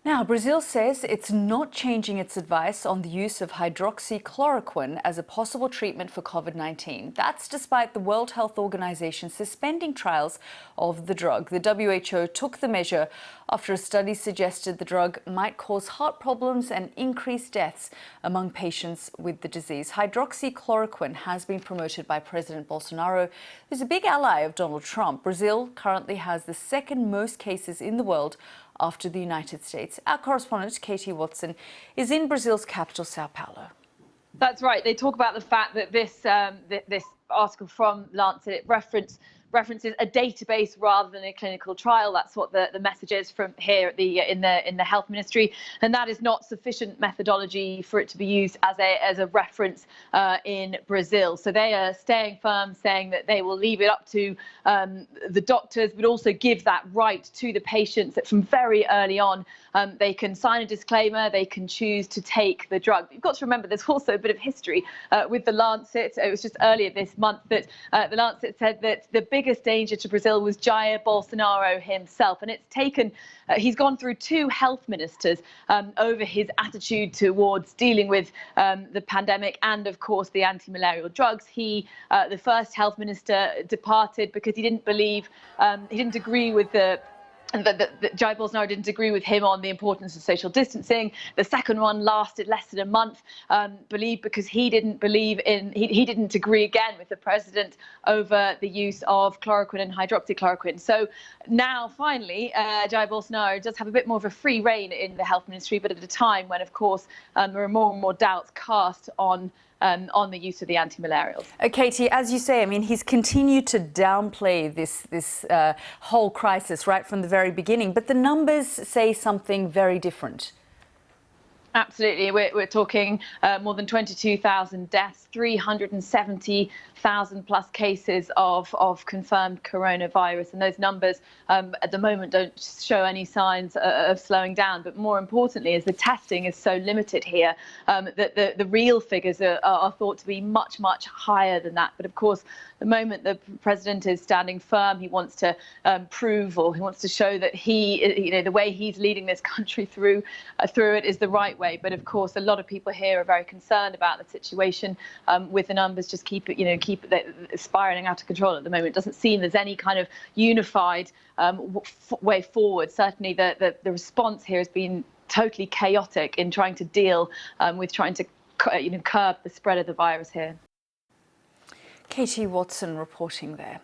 Now, Brazil says it's not changing its advice on the use of hydroxychloroquine as a possible treatment for COVID-19. That's despite the World Health Organization suspending trials of the drug. The WHO took the measure after a study suggested the drug might cause heart problems and increase deaths among patients with the disease. Hydroxychloroquine has been promoted by President Bolsonaro, who's a big ally of Donald Trump. Brazil currently has the second most cases in the world after the United States. Our correspondent, Katie Watson, is in Brazil's capital, Sao Paulo. That's right. They talk about the fact that this article from Lancet references a database rather than a clinical trial. That's what the message is from here at in the health ministry, and that is not sufficient methodology for it to be used as a reference in Brazil. So they are staying firm, saying that they will leave it up to the doctors, but also give that right to the patients that from very early on they can sign a disclaimer, they can choose to take the drug. You've got to remember there's also a bit of history with the Lancet. It was just earlier this month that the Lancet said that the biggest danger to Brazil was Jair Bolsonaro himself, and it's taken he's gone through two health ministers over his attitude towards dealing with the pandemic and of course the anti-malarial drugs. The first health minister departed because he didn't believe he didn't agree with that Jair Bolsonaro didn't agree with him on the importance of social distancing. The second one lasted less than a month, because he didn't agree again with the president over the use of chloroquine and hydroxychloroquine. So now, finally, Jair Bolsonaro does have a bit more of a free rein in the health ministry, but at a time when, of course, there are more and more doubts cast on the use of the anti-malarials. Katie, as you say, I mean, he's continued to downplay this whole crisis right from the very beginning, but the numbers say something very different. Absolutely. We're talking more than 22,000 deaths, 370,000 plus cases of confirmed coronavirus. And those numbers at the moment don't show any signs of slowing down. But more importantly, as the testing is so limited here, that the real figures are thought to be much, much higher than that. But of course, the moment the president is standing firm, he wants to prove, or he wants to show that the way he's leading this country through it is the right way. But of course, a lot of people here are very concerned about the situation with the numbers just keep spiraling out of control at the moment. It doesn't seem there's any kind of unified way forward. Certainly, the response here has been totally chaotic in trying to deal with trying to curb the spread of the virus here. Katie Watson reporting there.